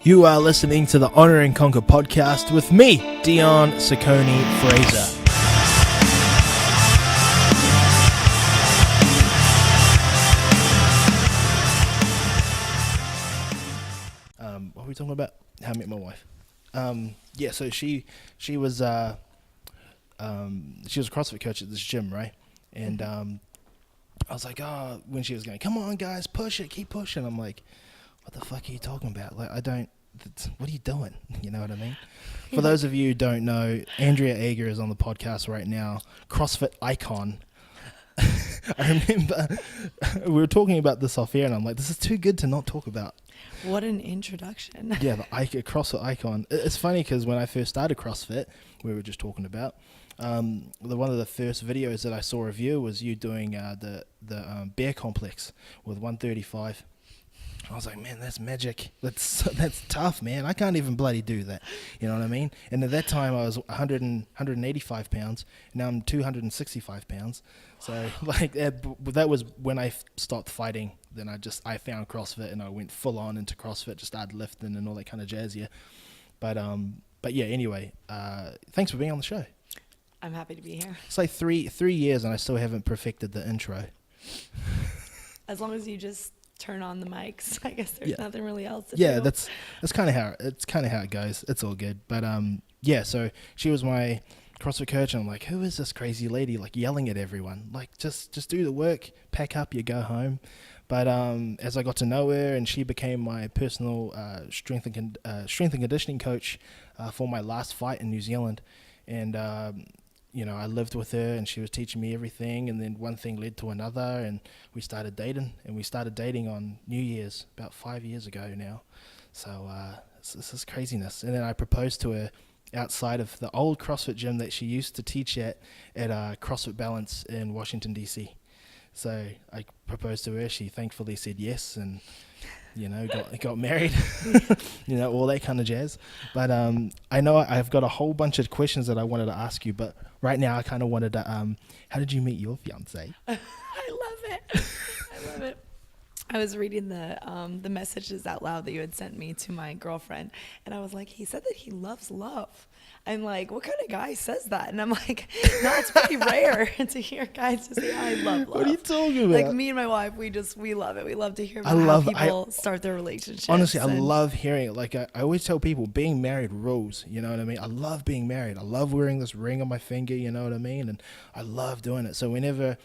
You are listening to the Honor and Conquer podcast with me, Dion Sekone-Fraser. What are we talking about? How I met my wife. So she was a CrossFit coach at this gym, right? And I was like, when she was going, come on guys, push it, keep pushing. I'm like, what the fuck are you talking about? Like, what are you doing? You know what I mean? For those of you who don't know, Andrea Ager is on the podcast right now, CrossFit icon. I remember we were talking about this off air and I'm like, this is too good to not talk about. What an introduction. Yeah, the CrossFit icon. It's funny because when I first started CrossFit, we were just talking about, one of the first videos that I saw of you was you doing the bear complex with 135. I was like, man, that's magic. That's tough, man. I can't even bloody do that. You know what I mean? And at that time, I was 185 pounds. Now I'm 265 pounds. So like that was when I stopped fighting. Then I found CrossFit and I went full on into CrossFit, just started lifting and all that kind of jazz. Yeah. But yeah. Anyway, thanks for being on the show. I'm happy to be here. It's like three years and I still haven't perfected the intro. As long as you just turn on the mics, I guess there's nothing really else to do. Yeah, that's kind of how it goes. It's all good. But so she was my CrossFit coach and I'm like, who is this crazy lady like yelling at everyone? Like just do the work, pack up, you go home. But as I got to know her and she became my personal strength and conditioning coach for my last fight in New Zealand, and I lived with her and she was teaching me everything, and then one thing led to another and we started dating, and we started dating on New Year's about 5 years ago now. So this is craziness. And then I proposed to her outside of the old CrossFit gym that she used to teach at CrossFit Balance in Washington, D.C. So I proposed to her. She thankfully said yes, and got married, all that kind of jazz. But I know I've got a whole bunch of questions that I wanted to ask you, but right now I kind of wanted to, how did you meet your fiance? I love it. I was reading the messages out loud that you had sent me to my girlfriend, and I was like, he said that he loves love. I'm like, what kind of guy says that? And I'm like, no, it's pretty rare to hear guys just say, I love love. What are you talking about? Like me and my wife, we love it. We love to hear about how people start their relationships. Honestly, I love hearing it. Like I always tell people, being married rules. You know what I mean? I love being married. I love wearing this ring on my finger. You know what I mean? And I love doing it. So whenever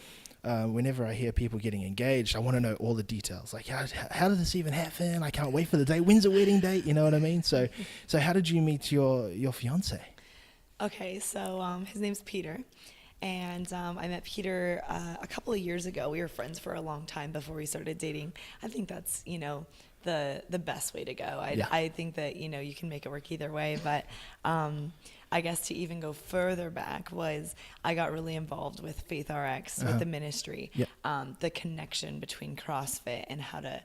I hear people getting engaged, I want to know all the details. Like, how did this even happen? I can't wait for the day. When's the wedding date? You know what I mean? So how did you meet your fiance? Okay, so his name's Peter, and I met Peter a couple of years ago. We were friends for a long time before we started dating. I think that's, the best way to go. I think that, you can make it work either way, but I guess to even go further back was I got really involved with Faith RX, with the ministry, the connection between CrossFit and how to,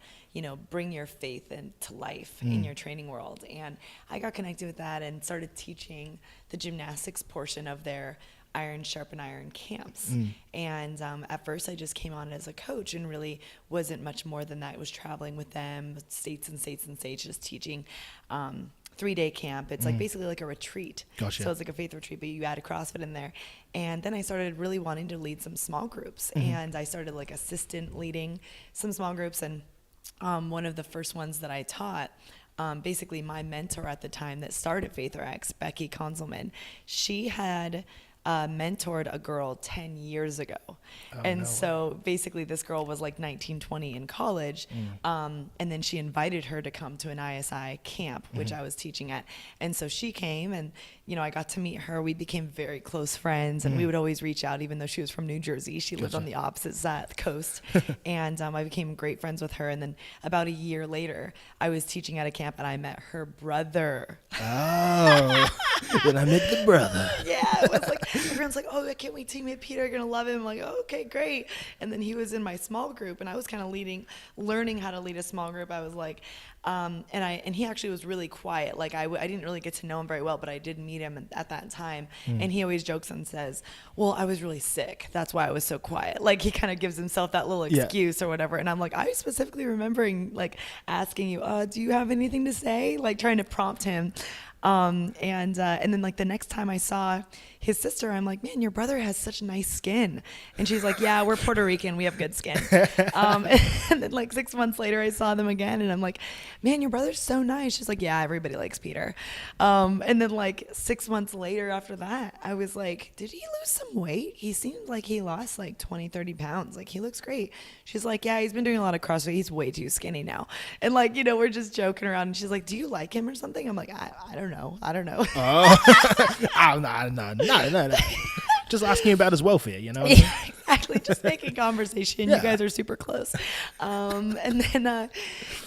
bring your faith into life in your training world. And I got connected with that and started teaching the gymnastics portion of their Iron Sharpen Iron camps. And at first I just came on as a coach and really wasn't much more than that. I was traveling with them, states and states and states, just teaching 3-day camp. It's like basically like a retreat. Gotcha. So it's like a faith retreat, but you add a CrossFit in there. And then I started really wanting to lead some small groups. And I started like assistant leading some small groups. And one of the first ones that I taught, basically my mentor at the time that started Faith RX, Becky Konzelman, she had mentored a girl 10 years ago. So basically this girl was like 19, 20 in college. And then she invited her to come to an ISI camp, which I was teaching at. And so she came and, I got to meet her. We became very close friends and we would always reach out, even though she was from New Jersey. She lived on the opposite side of the coast. And I became great friends with her. And then about a year later, I was teaching at a camp and I met her brother. Oh, then I met the brother. Yeah, it was like, everyone's like, oh, I can't wait to meet Peter. You're going to love him. I'm like, oh, okay, great. And then he was in my small group and I was kind of learning how to lead a small group. I was like, And he actually was really quiet. Like I didn't really get to know him very well, but I did meet him at that time. And he always jokes and says, well, I was really sick. That's why I was so quiet. Like he kind of gives himself that little excuse or whatever. And I'm like, I specifically remembering like asking you, do you have anything to say? Like trying to prompt him. And then like the next time I saw his sister, I'm like, man, your brother has such nice skin. And she's like, yeah, we're Puerto Rican. We have good skin. And then like 6 months later, I saw them again and I'm like, man, your brother's so nice. She's like, yeah, everybody likes Peter. And then like 6 months later after that, I was like, did he lose some weight? He seemed like he lost like 20, 30 pounds. Like he looks great. She's like, yeah, he's been doing a lot of CrossFit. He's way too skinny now. And like, you know, we're just joking around. And she's like, do you like him or something? I'm like, I don't know. I don't know. Oh, no. Just asking about his welfare, you know? Yeah, exactly. Just making conversation. Yeah. You guys are super close. And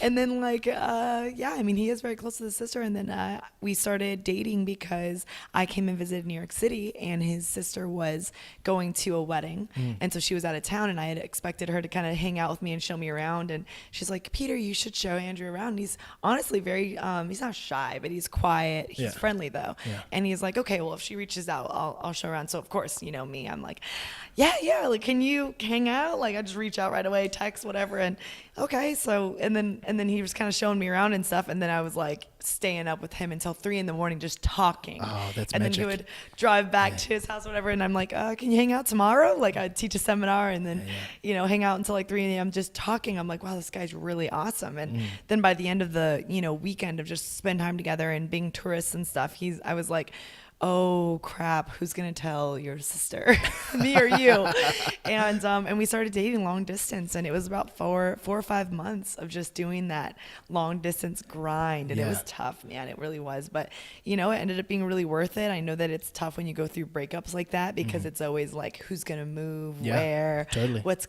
then like, I mean, he is very close to the sister. And then we started dating because I came and visited New York City and his sister was going to a wedding. And so she was out of town and I had expected her to kind of hang out with me and show me around. And she's like, Peter, you should show Andrew around. And he's honestly very, he's not shy, but he's quiet. He's friendly though. Yeah. And he's like, okay, well, if she reaches out, I'll show her around. So of course, you know me, I'm like, yeah, like, can you hang out? Like, I just reach out right away, text, whatever. And okay. So, and then he was kind of showing me around and stuff. And then I was like staying up with him until 3 a.m, just talking. Oh, that's and magic. Then he would drive back to his house, whatever. And I'm like, can you hang out tomorrow? Like I'd teach a seminar and then, you know, hang out until like 3 a.m, just talking. I'm like, wow, this guy's really awesome. And then by the end of the, you know, weekend of just spend time together and being tourists and stuff, I was like, oh crap, who's gonna tell your sister, me or you? And we started dating long distance, and it was about four or 5 months of just doing that long distance grind, and it was tough, man. It really was, but you know, it ended up being really worth it. I know that it's tough when you go through breakups like that because it's always like, who's gonna move, where,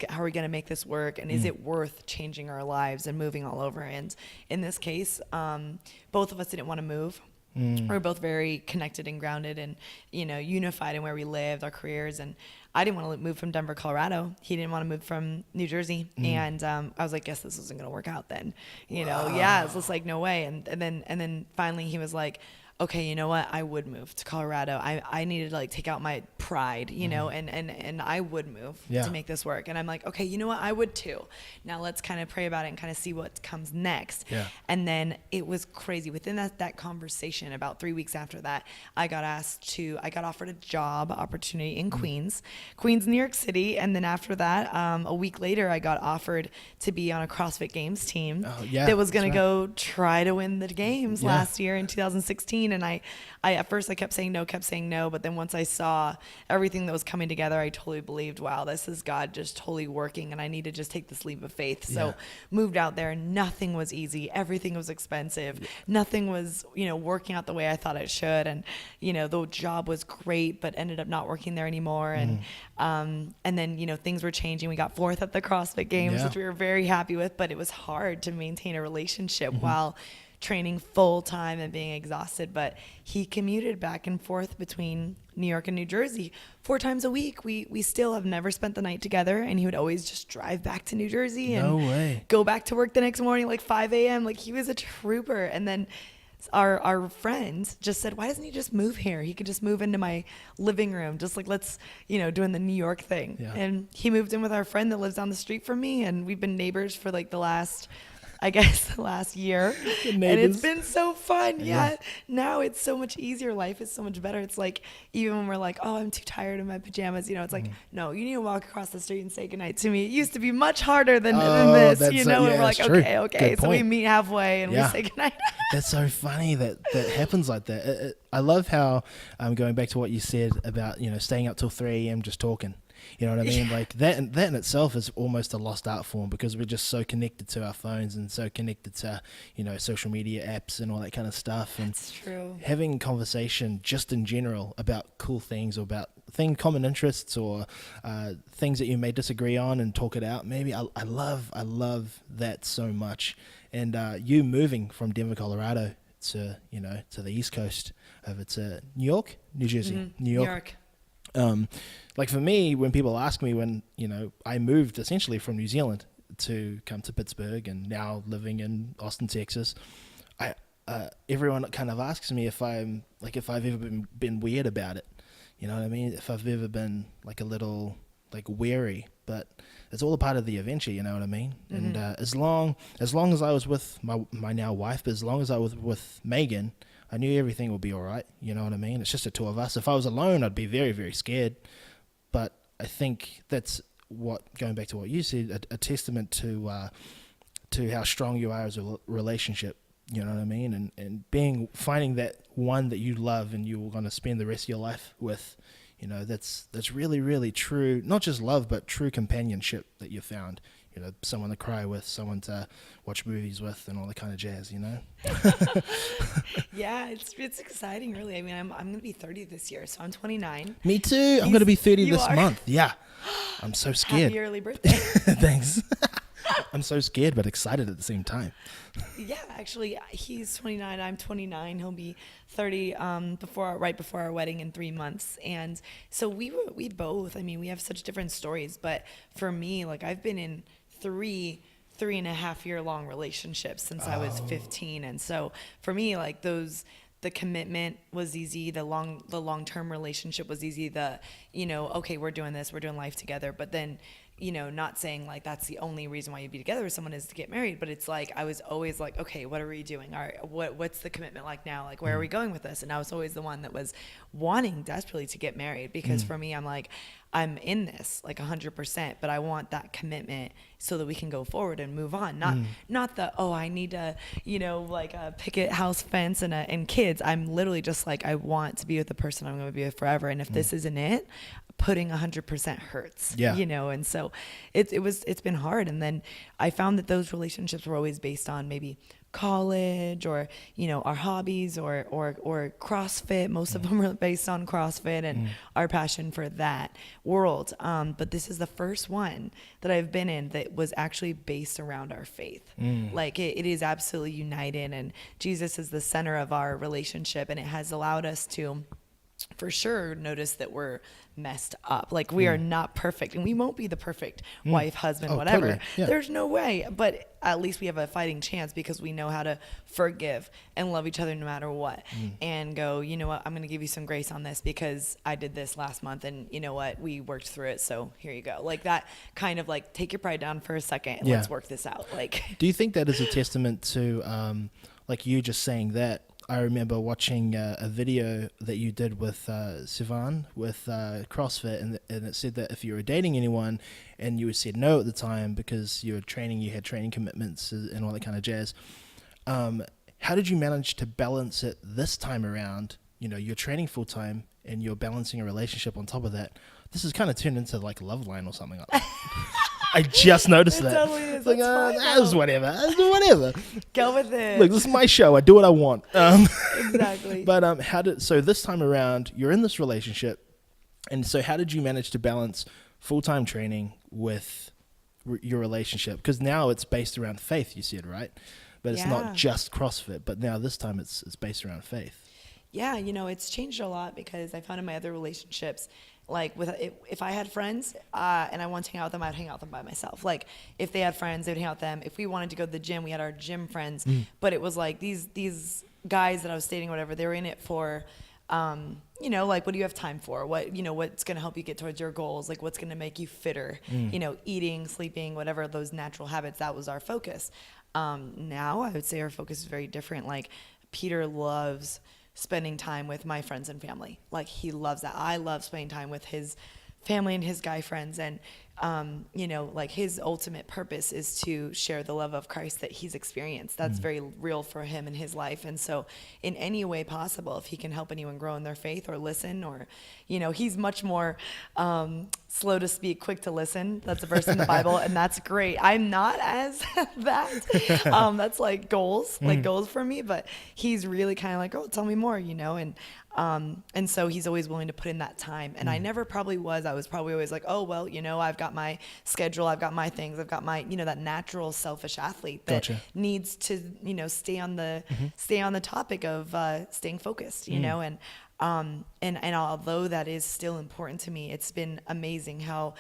how are we gonna make this work, and is it worth changing our lives and moving all over? And in this case, both of us didn't want to move. We're both very connected and grounded and, you know, unified in where we lived, our careers. And I didn't want to move from Denver, Colorado. He didn't want to move from New Jersey. And I was like, guess this isn't going to work out then. You know, it's just like, no way. And then finally he was like, okay, you know what? I would move to Colorado. I needed to like take out my pride, you know, and I would move to make this work. And I'm like, okay, you know what? I would too. Now let's kind of pray about it and kind of see what comes next. Yeah. And then it was crazy. Within that conversation, about 3 weeks after that, I got offered a job opportunity in Queens, New York City. And then after that, a week later, I got offered to be on a CrossFit Games team that was going to go try to win the games last year in 2016. And I at first I kept saying no, but then once I saw everything that was coming together, I totally believed, wow, this is God just totally working, and I need to just take this leap of faith. So moved out there. Nothing was easy. Everything was expensive. Nothing was, you know, working out the way I thought it should. And, you know, the job was great, but ended up not working there anymore. And then, you know, things were changing. We got 4th at the CrossFit Games, which we were very happy with, but it was hard to maintain a relationship while training full time and being exhausted. But he commuted back and forth between New York and New Jersey 4 times a week. We still have never spent the night together, and he would always just drive back to New Jersey and go back to work the next morning like 5 a.m. Like, he was a trooper. And then our friends just said, why doesn't he just move here? He could just move into my living room, just like, let's, you know, doing the New York thing. And he moved in with our friend that lives down the street from me, and we've been neighbors for like the last year. And it's been so fun. Now it's so much easier. Life is so much better. It's like, even when we're like, oh, I'm too tired in my pajamas, you know, it's like, no, you need to walk across the street and say goodnight to me. It used to be much harder than this, you know, and we're like, okay. So we meet halfway and we say goodnight. That's so funny that happens like that. I love how, going back to what you said about, you know, staying up till 3 a.m. just talking. You know what I mean? Like that in itself is almost a lost art form, because we're just so connected to our phones and so connected to, you know, social media apps and all that kind of stuff. And that's true. Having conversation just in general about cool things, or about common interests, or things that you may disagree on, and talk it out. Maybe I love that so much. And you moving from Denver, Colorado to, you know, to the East Coast over to New Jersey. New York. Like for me, when people ask me when, you know, I moved essentially from New Zealand, to come to Pittsburgh and now living in Austin, Texas, everyone kind of asks me if I've ever been weird about it. You know what I mean? If I've ever been like a little like wary, but it's all a part of the adventure. You know what I mean? And as long as I was with my now wife, but as long as I was with Megan, I knew everything would be all right. You know what I mean? It's just the two of us. If I was alone, I'd be very, very scared. But I think that's going back to what you said, a testament to how strong you are as a relationship. You know what I mean? And finding that one that you love and you're going to spend the rest of your life with, you know, that's really, really true. Not just love, but true companionship that you found. You know, someone to cry with, someone to watch movies with, and all that kind of jazz. You know. Yeah, it's exciting, really. I mean, I'm going to be 30 this year, so I'm 29. Me too. I'm going to be 30 this month. Yeah, I'm so scared. Happy early birthday. Thanks. I'm so scared, but excited at the same time. Yeah, actually, he's 29. I'm 29. He'll be 30 right before our wedding in 3 months. And so we both. I mean, we have such different stories. But for me, like I've been in three and a half year long relationships since I was 15. And so for me, like the commitment was easy. The long-term relationship was easy. Okay, we're doing this, we're doing life together. But then, you know, not saying like that's the only reason why you'd be together with someone is to get married, but it's like I was always like, okay, what are we doing? All right, what's the commitment like now? Like, where are we going with this? And I was always the one that was wanting desperately to get married because for me, I'm like, I'm in this like 100%, but I want that commitment so that we can go forward and move on. Not the, I need to, you know, like a picket house fence and kids. I'm literally just like, I want to be with the person I'm going to be with forever. And if this isn't it, putting 100% hurts, you know? And so it's been hard. And then I found that those relationships were always based on maybe college or, you know, our hobbies or CrossFit. Most of them are based on CrossFit and our passion for that world. But this is the first one that I've been in that was actually based around our faith. Like it is absolutely united, and Jesus is the center of our relationship, and it has allowed us to for sure notice that we're messed up. Like we are not perfect, and we won't be the perfect wife, husband, whatever. Totally. Yeah. There's no way, but at least we have a fighting chance because we know how to forgive and love each other no matter what, and go, you know what, I'm going to give you some grace on this because I did this last month, and you know what, we worked through it, so here you go. Like that kind of like, take your pride down for a second and let's work this out. Like, do you think that is a testament to like you just saying that? I remember watching a video that you did with Sivan with CrossFit, and it said that if you were dating anyone and you said no at the time because you had training commitments and all that kind of jazz, how did you manage to balance it this time around? You know, you're training full time and you're balancing a relationship on top of that. This has kind of turned into like Love Line or something like that. I just noticed that. Totally is. Like, that's whatever. Go with it. Look, this is my show. I do what I want. Exactly. But so this time around, you're in this relationship, and so how did you manage to balance full-time training with your relationship? Because now it's based around faith, you said, right? But it's not just CrossFit. But now this time it's based around faith. Yeah, you know, it's changed a lot because I found in my other relationships, like if I had friends and I wanted to hang out with them, I'd hang out with them by myself. Like if they had friends, they'd hang out with them. If we wanted to go to the gym, we had our gym friends. But it was like these guys that I was dating or whatever, they were in it for, you know, like, what do you have time for? What, you know, what's going to help you get towards your goals? Like what's going to make you fitter, you know, eating, sleeping, whatever, those natural habits, that was our focus. Now I would say our focus is very different. Like Peter loves spending time with my friends and family. Like he loves that. I love spending time with his family and his guy friends. And, you know, like his ultimate purpose is to share the love of Christ that he's experienced. That's very real for him in his life. And so in any way possible, if he can help anyone grow in their faith or listen, or, you know, he's much more, slow to speak, quick to listen. That's a verse in the Bible, and that's great. I'm not as that. That's like goals for me, but he's really kind of like, oh, tell me more, you know, and so he's always willing to put in that time. And I never probably was. I was probably always like, oh, well, you know, I've got my schedule, I've got my things, I've got my, you know, that natural selfish athlete that needs to, you know, stay on the topic of staying focused, you know, and although that is still important to me, it's been amazing how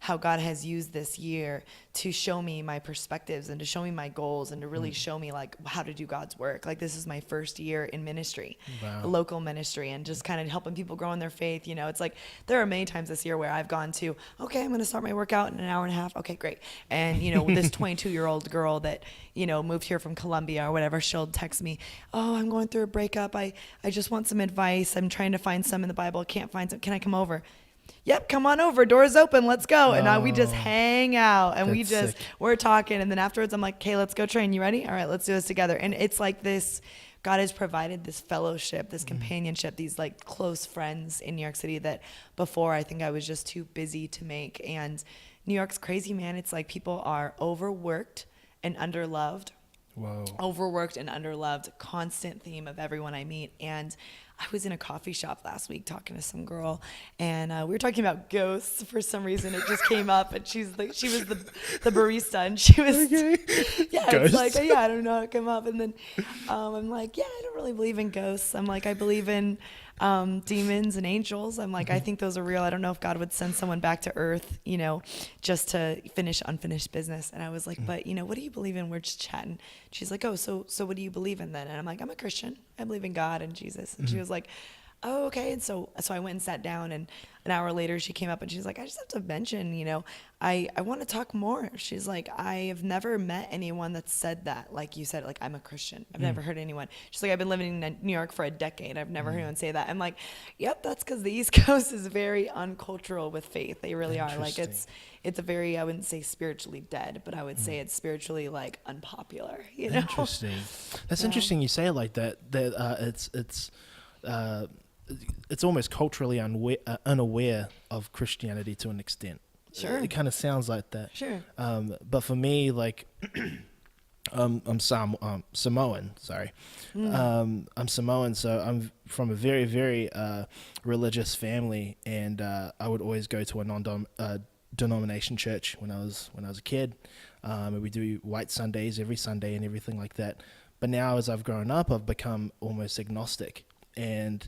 how God has used this year to show me my perspectives and to show me my goals and to really show me like how to do God's work. Like this is my first year in ministry, local ministry, and just kind of helping people grow in their faith. You know, it's like there are many times this year where I've gone to, okay, I'm going to start my workout in an hour and a half. Okay, great. And, you know, this 22-year-old girl that, you know, moved here from Colombia or whatever, she'll text me, oh, I'm going through a breakup. I just want some advice. I'm trying to find some in the Bible. Can't find some. Can I come over? Yep, come on over. Doors open. Let's go. And we just hang out and we're talking. And then afterwards, I'm like, okay, let's go train. You ready? All right, let's do this together. And it's like this, God has provided this fellowship, this companionship, these like close friends in New York City that before I think I was just too busy to make. And New York's crazy, man. It's like people are overworked and underloved. Whoa. Overworked and underloved, constant theme of everyone I meet. And I was in a coffee shop last week talking to some girl, and we were talking about ghosts for some reason. It just came up, and she was the barista, and she was, yeah, it's like, yeah, I don't know how it came up. And then I'm like, yeah, I don't really believe in ghosts. I'm like, I believe in demons and angels. I'm like, I think those are real. I don't know if God would send someone back to earth, you know, just to finish unfinished business. And I was like, but, you know, what do you believe in? We're just chatting. She's like, oh, so what do you believe in then? And I'm like, I'm a Christian. I believe in God and Jesus. And she was like, oh, okay. And so I went and sat down, and an hour later she came up and she's like, I just have to mention, you know, I want to talk more. She's like, I have never met anyone that said that. Like you said, like, I'm a Christian. I've never heard anyone. She's like, I've been living in New York for a decade. I've never heard anyone say that. I'm like, yep, that's because the East Coast is very uncultural with faith. They really are. Like it's a very, I wouldn't say spiritually dead, but I would say it's spiritually like unpopular, you know? Interesting. That's interesting you say it like that. It's almost culturally unaware of Christianity to an extent. Sure. It kind of sounds like that. Sure. But for me, like, I'm Samoan. Sorry. I'm Samoan, so I'm from a very, very religious family, and I would always go to a non-denomination church when I was a kid. And we do White Sundays every Sunday and everything like that. But now, as I've grown up, I've become almost agnostic. And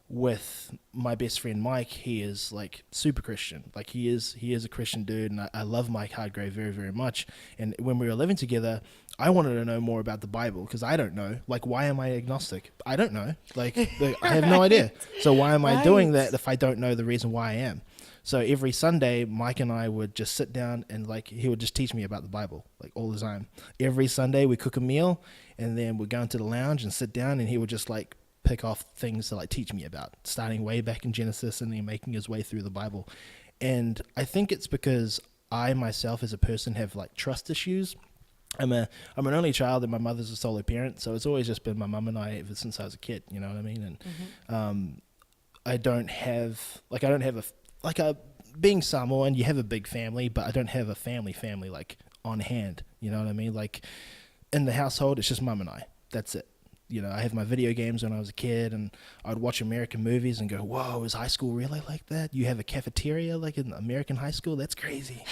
with my best friend Mike, he is like super Christian. Like he is a Christian dude, and I love Mike Hardgrave very, very much. And when we were living together, I wanted to know more about the Bible because I don't know. Like, why am I agnostic? I don't know. Like I have no idea. So why am I doing that if I don't know the reason why I am? So every Sunday, Mike and I would just sit down and like he would just teach me about the Bible like all the time. Every Sunday we cook a meal, and then we'd go into the lounge and sit down, and he would just like pick off things to like teach me about, starting way back in Genesis and then making his way through the Bible. And I think it's because I myself as a person have like trust issues. I'm an only child, and my mother's a solo parent, so it's always just been my mum and I ever since I was a kid, you know what I mean? And I don't have being Samoan, you have a big family, but I don't have a family like on hand, you know what I mean? Like in the household, it's just mum and I, that's it. You know, I have my video games when I was a kid, and I'd watch American movies and go, whoa, is high school really like that? You have a cafeteria like in American high school? That's crazy.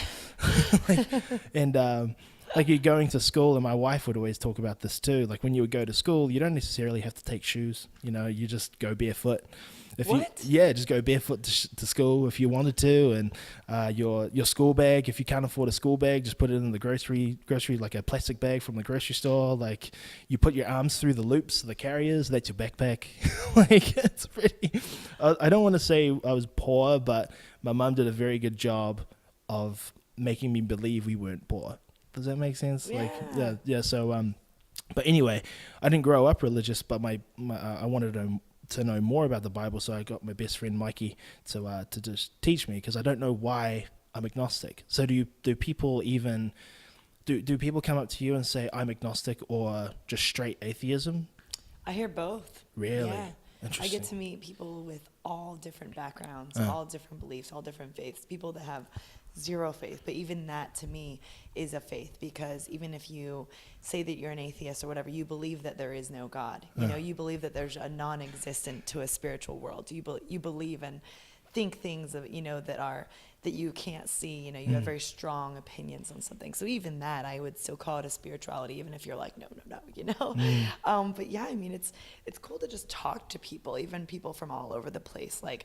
Like you're going to school, and my wife would always talk about this too. Like when you would go to school, you don't necessarily have to take shoes. You know, you just go barefoot. Just go barefoot to school if you wanted to, and your school bag, if you can't afford a school bag, just put it in the grocery like a plastic bag from the grocery store. Like you put your arms through the loops, the carriers, that's your backpack. Like it's pretty. I don't want to say I was poor, but my mum did a very good job of making me believe we weren't poor. Does that make sense? Yeah. Like yeah. So but anyway, I didn't grow up religious, but my I wanted to know more about the Bible, so I got my best friend Mikey to just teach me, because I don't know why I'm agnostic. So do people even do people come up to you and say I'm agnostic, or just straight atheism? I hear both. Really? Yeah. Interesting. I get to meet people with all different backgrounds, all different beliefs, all different faiths, people that have zero faith. But even that to me is a faith, because even if you say that you're an atheist or whatever, you believe that there is no God. You know, you believe that there's a non-existent to a spiritual world. You believe and think things of, you know, that you can't see. You know, you have very strong opinions on something. So even that, I would still call it a spirituality, even if you're like, no, you know. But yeah, I mean, it's cool to just talk to people, even people from all over the place. Like,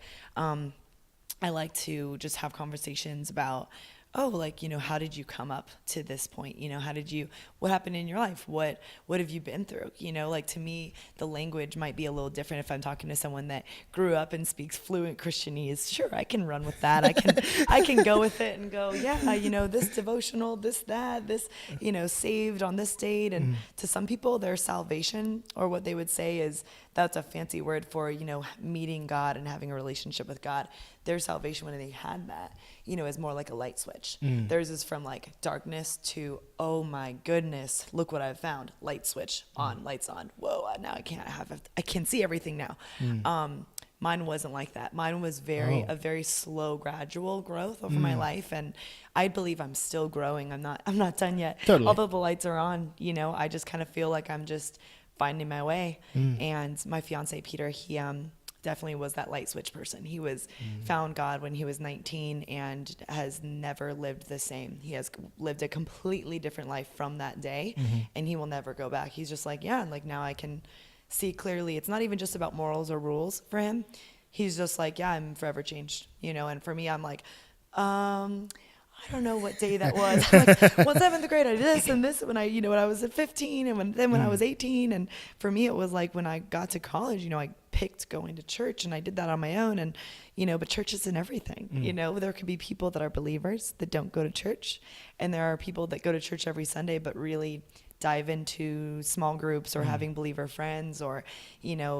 I like to just have conversations about oh, like, how did you come up to this point? What happened in your life? What have you been through? Like, to me, the language might be a little different if I'm talking to someone that grew up and speaks fluent Christianese. Sure, I can run with that. I can go with it and go, yeah, this devotional, this, saved on this date. And to some people, their salvation, or what they would say is, that's a fancy word for, meeting God and having a relationship with God. Their salvation, when they had that, is more like a light switch. Theirs is from like darkness to, oh my goodness, look what I've found. Light switch on, lights on. Whoa, now I can see everything now. Mine wasn't like that. Mine was a very slow, gradual growth over my life. And I believe I'm still growing. I'm not done yet. Totally. Although the lights are on, I just kind of feel like I'm just finding my way. And my fiance, Peter, he definitely was that light switch person. He found God when he was 19 and has never lived the same. He has lived a completely different life from that day, and he will never go back. He's just like, yeah, like now I can see clearly. It's not even just about morals or rules for him. He's just like, yeah, I'm forever changed, and for me, I'm like, I don't know what day that was. Like, well, seventh grade, I did this and this when I was at 15, and when I was 18. And for me, it was like when I got to college, I picked going to church, and I did that on my own. And, but church isn't everything. There could be people that are believers that don't go to church, and there are people that go to church every Sunday, but really dive into small groups or having believer friends, or,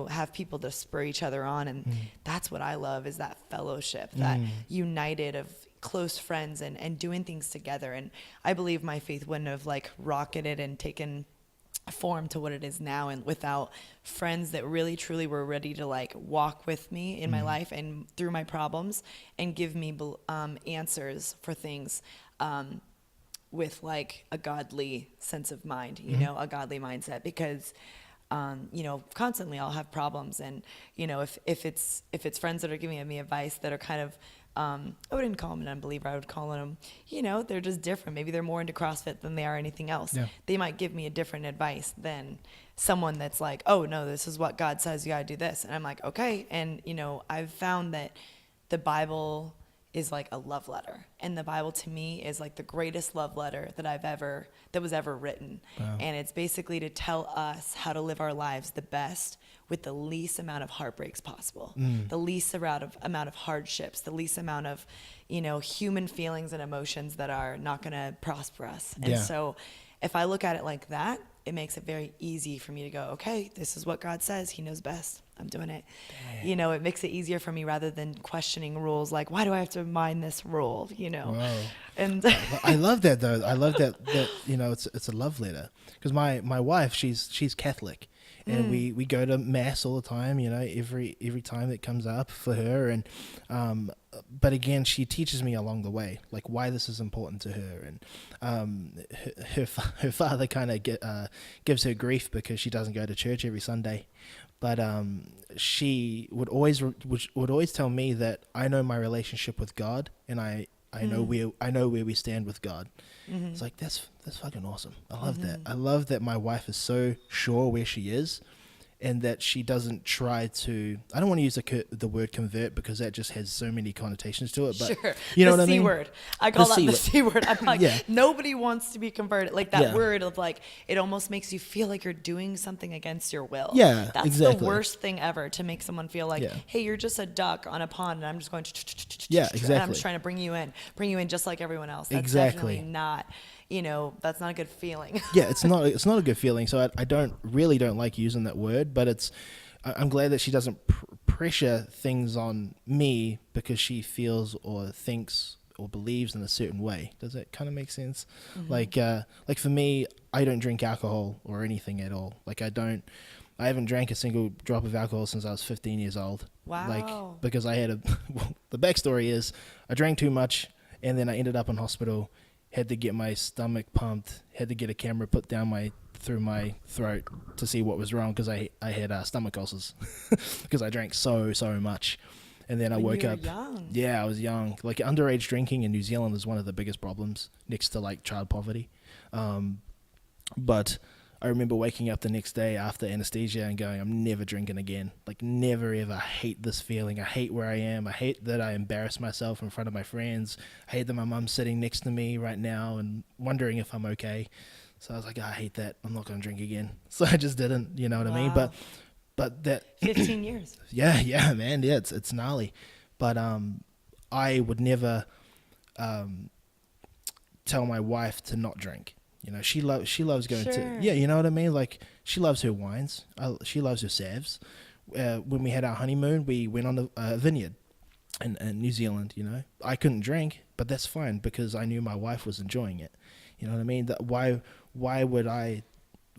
have people to spur each other on. And that's what I love, is that fellowship, that united of close friends and doing things together. And I believe my faith wouldn't have like rocketed and taken form to what it is now, and without friends that really truly were ready to like walk with me in my life and through my problems and give me answers for things with like a godly sense of mind, a godly mindset. Because constantly I'll have problems, and if it's friends that are giving me advice that are kind of I wouldn't call them an unbeliever. I would call them, they're just different. Maybe they're more into CrossFit than they are anything else. Yeah. They might give me a different advice than someone that's like, oh no, this is what God says, you gotta do this. And I'm like, okay. And, I've found that the Bible is like a love letter. And the Bible to me is like the greatest love letter that was ever written. Wow. And it's basically to tell us how to live our lives the best with the least amount of heartbreaks possible, the least amount of hardships, the least amount of, human feelings and emotions that are not going to prosper us. And so if I look at it like that, it makes it very easy for me to go, okay, this is what God says. He knows best. I'm doing it. Dang. It makes it easier for me rather than questioning rules. Like, why do I have to mind this rule? Wow. And I love that though. I love that it's a love letter, because my wife, she's Catholic. And we go to mass all the time, every time it comes up for her. And but again, she teaches me along the way, like why this is important to her. And her father kind of gives her grief because she doesn't go to church every Sunday. But she would always tell me that I know my relationship with God, and I know where we stand with God. It's like, that's fucking awesome. I love that. I love that my wife is so sure where she is, and that she doesn't try to, I don't want to use the word convert, because that just has so many connotations to it, but sure. You know what I mean? The C word. I call that the C word. I'm like, nobody wants to be converted. Like that word of like, it almost makes you feel like you're doing something against your will. Yeah, that's exactly. the worst thing ever, to make someone feel like, hey, you're just a duck on a pond, and I'm just going to, exactly. and I'm just trying to bring you in just like everyone else. That's definitely not, that's not a good feeling. Yeah, it's not a good feeling. So I don't like using that word, but I'm glad that she doesn't pressure things on me because she feels or thinks or believes in a certain way. Does that kind of make sense? Like for me, I don't drink alcohol or anything at all. Like I haven't drank a single drop of alcohol since I was 15 years old. Wow. Like, because I had the backstory is I drank too much, and then I ended up in hospital, had to get my stomach pumped, had to get a camera put down through my throat to see what was wrong, because I had stomach ulcers because I drank so much. And then I woke up. Young. Yeah, I was young. Like, underage drinking in New Zealand is one of the biggest problems next to like child poverty. But I remember waking up the next day after anesthesia and going, I'm never drinking again. Like, never ever. I hate this feeling. I hate where I am. I hate that I embarrass myself in front of my friends. I hate that my mum's sitting next to me right now and wondering if I'm okay. So I was like, I hate that. I'm not going to drink again. So I just didn't, you know what I mean? But that 15 years. Yeah, man. Yeah, it's gnarly. But I would never tell my wife to not drink. You know, she loves going to, yeah, you know what I mean? Like, she loves her wines. She loves her salves. When we had our honeymoon, we went on a vineyard in New Zealand, you know. I couldn't drink, but that's fine because I knew my wife was enjoying it. You know what I mean? That why would I,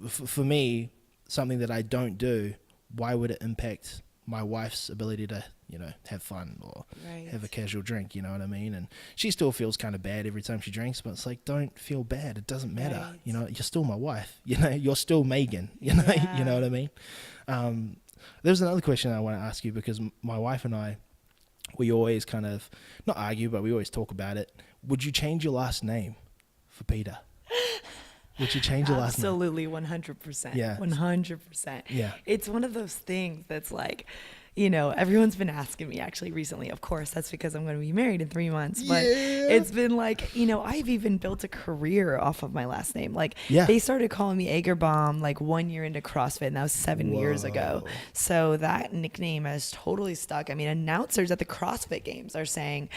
for me, something that I don't do, why would it impact my wife's ability to, you know, have fun or have a casual drink, you know what I mean? And she still feels kind of bad every time she drinks, but it's like, don't feel bad. It doesn't matter. Right. You know, you're still my wife. You know, you're still Megan. You know, you know what I mean? There's another question I want to ask you because my wife and I, we always kind of, not argue, but we always talk about it. Would you change your last name for Peter? Would you change your last name? Absolutely, 100%. Yeah. 100%. Yeah. It's one of those things that's like, you know, everyone's been asking me actually recently. Of course, that's because I'm going to be married in 3 months. But it's been like, you know, I've even built a career off of my last name. Like, they started calling me Ager Bomb like 1 year into CrossFit, and that was 7 years ago. So that nickname has totally stuck. I mean, announcers at the CrossFit Games are saying,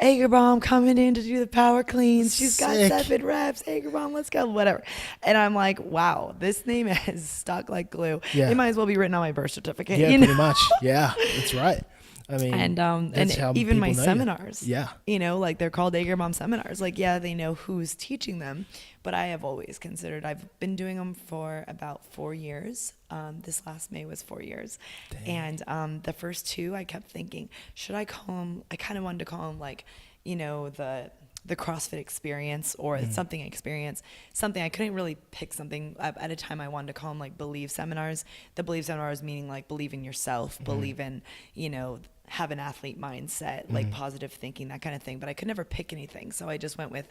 Ager Bomb coming in to do the power cleans. She's got 7 reps. Ager Bomb, let's go, whatever. And I'm like, wow, this name has stuck like glue. Yeah. It might as well be written on my birth certificate. Yeah, you pretty know? much. Yeah, that's right. I mean, and even my seminars, you know, like they're called Ager Bomb seminars. Like, yeah, they know who's teaching them, but I have always considered, I've been doing them for about 4 years. This last May was 4 years. Dang. And the first 2, I kept thinking, should I call them, I kind of wanted to call them like, you know, the CrossFit experience or something experience, something I couldn't really pick something at a time. I wanted to call them like believe seminars. The believe seminars meaning like believe in yourself, believe in, you know, have an athlete mindset, like positive thinking, that kind of thing. But I could never pick anything. So I just went with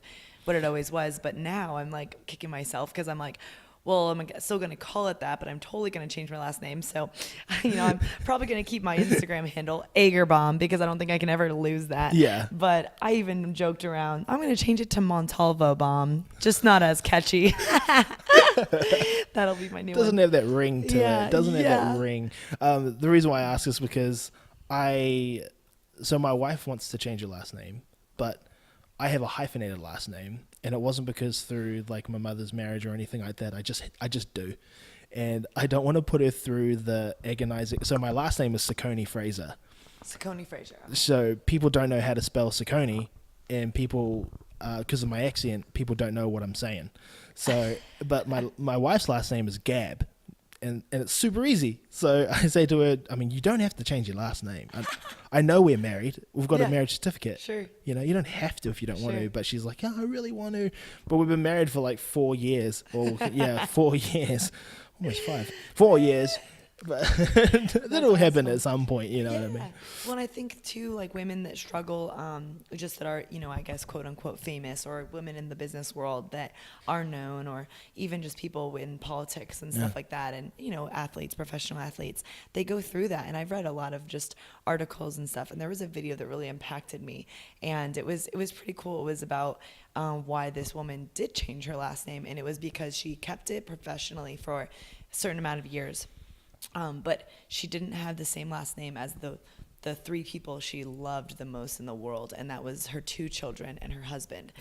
what it always was. But now I'm like kicking myself because I'm like, well, I'm still going to call it that, but I'm totally going to change my last name. So, you know, I'm probably going to keep my Instagram handle, Ager Bomb, because I don't think I can ever lose that. Yeah. But I even joked around, I'm going to change it to Montalvo Bomb, just not as catchy. That'll be my new one. Doesn't have that ring to it. Doesn't have that ring. The reason why I ask is because so my wife wants to change her last name, but I have a hyphenated last name. And it wasn't because through like my mother's marriage or anything like that. I just do. And I don't want to put her through the agonizing. So my last name is Sekone-Fraser. Sekone-Fraser. So people don't know how to spell Sekone, and people, because of my accent, people don't know what I'm saying. So, but my wife's last name is Gab. And it's super easy. So I say to her, I mean, you don't have to change your last name. I know we're married. We've got a marriage certificate. Sure. You know, you don't have to if you don't want to. But she's like, yeah, I really want to. But we've been married for like 4 years. Or 4 years. Almost 5. 4 years. But that'll happen at some point, you know what I mean? Well, and I think too, like women that struggle, just that are, you know, I guess quote unquote famous, or women in the business world that are known, or even just people in politics and stuff like that, and you know, athletes, professional athletes, they go through that. And I've read a lot of just articles and stuff, and there was a video that really impacted me, and it was pretty cool. It was about why this woman did change her last name, and it was because she kept it professionally for a certain amount of years. But she didn't have the same last name as the 3 people she loved the most in the world, and that was her 2 children and her husband.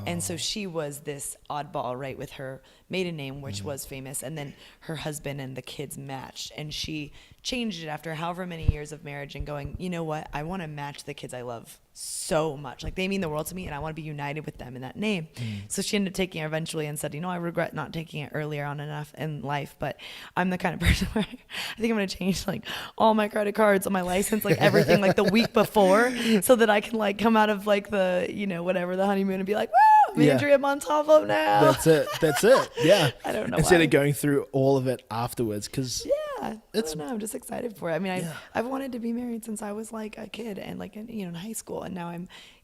And so she was this oddball, right, with her maiden name, which was famous, and then her husband and the kids matched, and she changed it after however many years of marriage and going, you know what, I want to match the kids I love so much. Like, they mean the world to me, and I want to be united with them in that name. So she ended up taking it eventually and said, you know, I regret not taking it earlier on enough in life, but I'm the kind of person where I think I'm going to change like all my credit cards on my license, like everything, like the week before, so that I can like come out of like the, you know, whatever, the honeymoon, and be like, woo, I'm Andrea Montalvo now. That's it. Yeah. I don't know. Instead of going through all of it afterwards, because I don't know, I'm just excited for it. I mean, I've wanted to be married since I was like a kid and like, you know, in high school, and now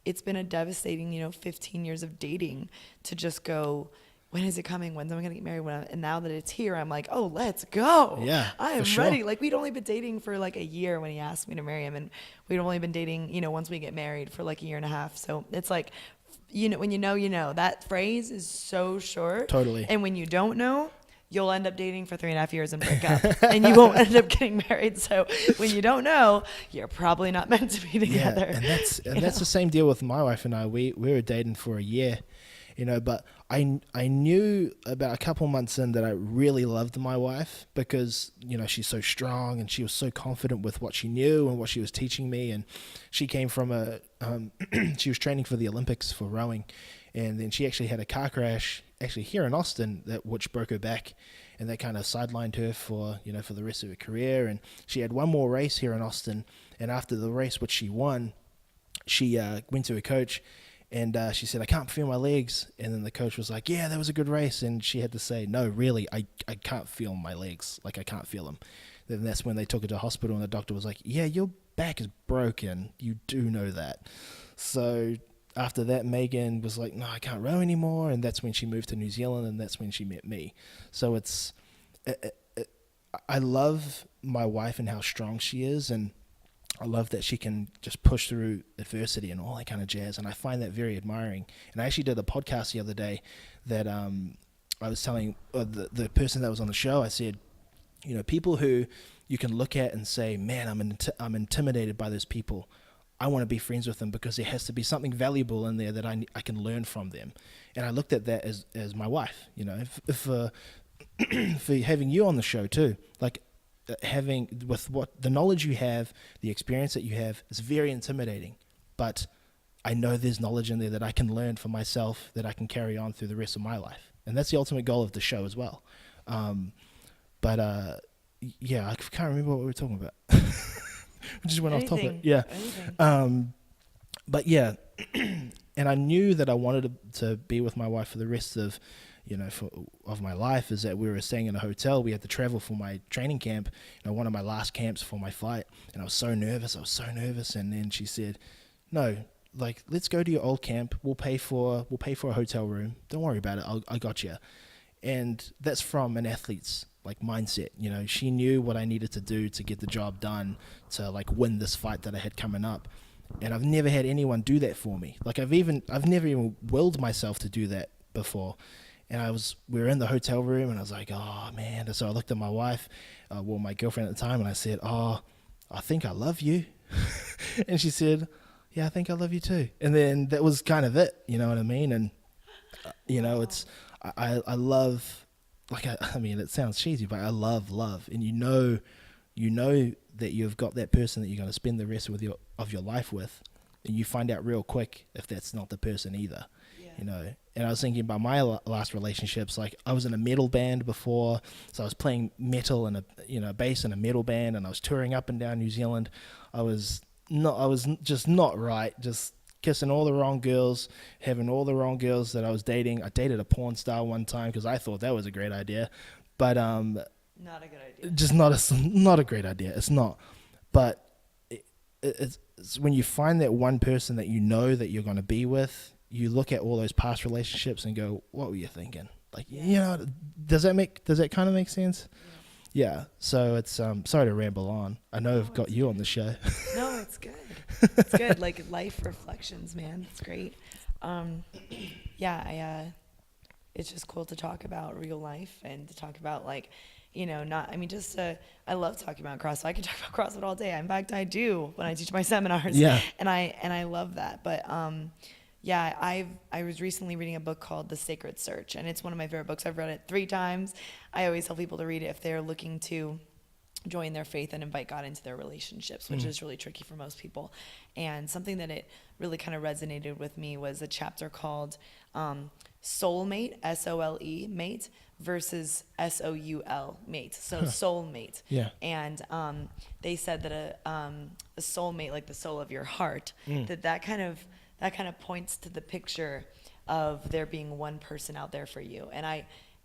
it's been a devastating, you know, 15 years of dating to just go, when is it coming? When's am I going to get married? And now that it's here, I'm like, oh, let's go. Yeah, I am for ready. sure. Like, we'd only been dating for like a year when he asked me to marry him. And we'd only been dating, once we get married for like a year and a half. So it's like, when you know, that phrase is so short. Totally. And when you don't know, you'll end up dating for 3.5 years and break up, and you won't end up getting married. So when you don't know, you're probably not meant to be together. Yeah, and that's the same deal with my wife and I. We were dating for a year, but I knew about a couple months in that I really loved my wife because, she's so strong and she was so confident with what she knew and what she was teaching me. And she came from she was training for the Olympics for rowing. And then she actually had a car crash actually here in Austin which broke her back, and that kind of sidelined her for the rest of her career. And she had one more race here in Austin, and after the race which she won, she went to her coach and she said, I can't feel my legs. And then the coach was like, yeah, that was a good race. And she had to say, no, really, I can't feel my legs. Like, I can't feel them. Then that's when they took her to hospital, and the doctor was like, yeah, your back is broken. You do know that. So after that, Megan was like, no, I can't row anymore. And that's when she moved to New Zealand, and that's when she met me. So I love my wife and how strong she is, and I love that she can just push through adversity and all that kind of jazz. And I find that very admiring. And I actually did a podcast the other day that I was telling the person that was on the show, I said, people who you can look at and say, man, I'm intimidated by those people. I want to be friends with them because there has to be something valuable in there that I can learn from them. And I looked at that as my wife, if for having you on the show too, like having with what the knowledge you have, the experience that you have is very intimidating, but I know there's knowledge in there that I can learn for myself that I can carry on through the rest of my life. And that's the ultimate goal of the show as well. Yeah, I can't remember what we were talking about. We just went off topic. Yeah. But yeah, and I knew that I wanted to be with my wife for the rest of, of my life. Is that we were staying in a hotel. We had to travel for my training camp, one of my last camps for my flight. And I was so nervous. And then she said, no, like, let's go to your old camp. We'll pay for a hotel room. Don't worry about it. I got you. And that's from an athlete's like mindset. She knew what I needed to do to get the job done, to like win this fight that I had coming up. And I've never had anyone do that for me. Like I've never even willed myself to do that before. And we were in the hotel room, and I was like, oh man. And so I looked at my wife, my girlfriend at the time, and I said, oh, I think I love you. And she said, yeah, I think I love you too. And then that was kind of it, you know what I mean? And I love, like, I mean, it sounds cheesy, but I love love. And you know that you've got that person that you're going to spend the rest of your life with, and you find out real quick if that's not the person either. Yeah. And I was thinking about my last relationships. Like, I was in a metal band before, so I was playing metal and a bass in a metal band, and I was touring up and down New Zealand. I was just not right, just kissing all the wrong girls, having all the wrong girls that I was dating. I dated a porn star one time because I thought that was a great idea, but not a good idea. Just not a great idea. It's not. But it's when you find that one person that you know that you're going to be with, you look at all those past relationships and go, what were you thinking? Like, does that kind of make sense? Yeah. So it's sorry to ramble on. I know I've got you on the show. No, it's good. It's good. Like, life reflections, man. It's great. It's just cool to talk about real life and to talk about, like, I love talking about CrossFit. I can talk about CrossFit all day. In fact, I do when I teach my seminars. Yeah. And I love that. But I was recently reading a book called The Sacred Search, and it's one of my favorite books. I've read it 3 times. I always tell people to read it if they're looking to join their faith and invite God into their relationships, which is really tricky for most people. And something that it really kind of resonated with me was a chapter called Soulmate, S-O-L-E, mate, versus S-O-U-L, mate. So soulmate. Yeah. And they said that a soulmate, like the soul of your heart, that kind of points to the picture of there being one person out there for you.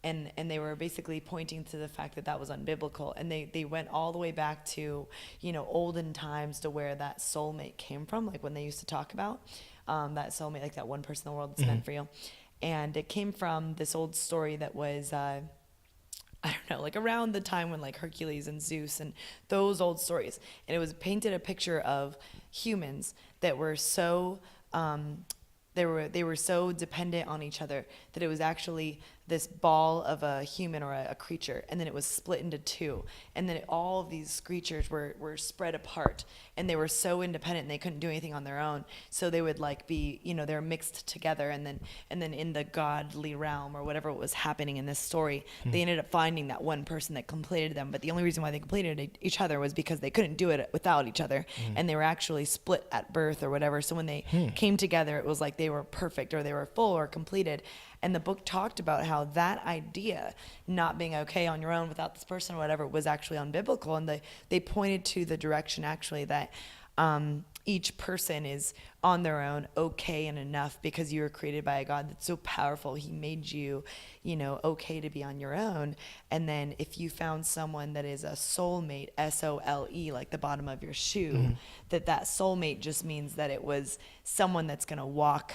And they were basically pointing to the fact that was unbiblical. And they went all the way back to, olden times, to where that soulmate came from, like when they used to talk about that soulmate, like that one person in the world that's meant for you. And it came from this old story that was, I don't know, like around the time when like Hercules and Zeus and those old stories. And it was painted a picture of humans that were so, they were so dependent on each other that it was actually this ball of a human or a creature, and then it was split into two, and then all of these creatures were spread apart, and they were so independent and they couldn't do anything on their own, so they would like be, they were mixed together, and then in the godly realm or whatever was happening in this story, they ended up finding that one person that completed them, but the only reason why they completed each other was because they couldn't do it without each other, and they were actually split at birth or whatever, so when they came together, it was like they were perfect or they were full or completed. And the book talked about how that idea, not being okay on your own without this person or whatever, was actually unbiblical. And they pointed to the direction actually that each person is on their own okay and enough because you were created by a God that's so powerful. He made you, okay to be on your own. And then if you found someone that is a soulmate, SOLE, like the bottom of your shoe, that soulmate just means that it was someone that's going to walk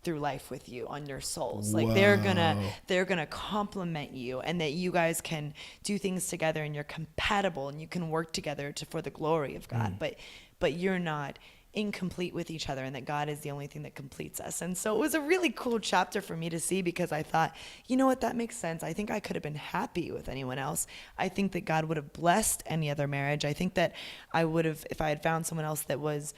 through life with you on your souls. Like they're gonna complement you, and that you guys can do things together and you're compatible and you can work together for the glory of God. But you're not incomplete with each other, and that God is the only thing that completes us. And so it was a really cool chapter for me to see, because I thought, you know what, that makes sense. I think I could have been happy with anyone else. I think that God would have blessed any other marriage. I think that I would have, if I had found someone else that was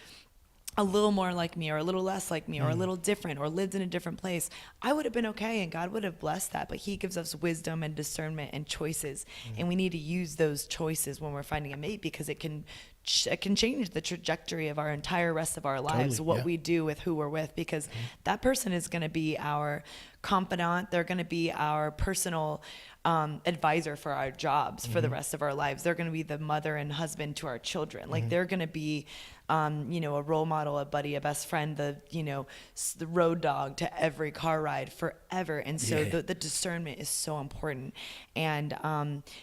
a little more like me or a little less like me or a little different or lived in a different place, I would have been okay, and God would have blessed that. But he gives us wisdom and discernment and choices, and we need to use those choices when we're finding a mate, because it can change the trajectory of our entire rest of our lives, what we do with who we're with, because that person is going to be our confidant. They're going to be our personal advisor for our jobs for the rest of our lives. They're going to be the mother and husband to our children. Like they're going to be, a role model, a buddy, a best friend, the road dog to every car ride forever. And so the discernment is so important. And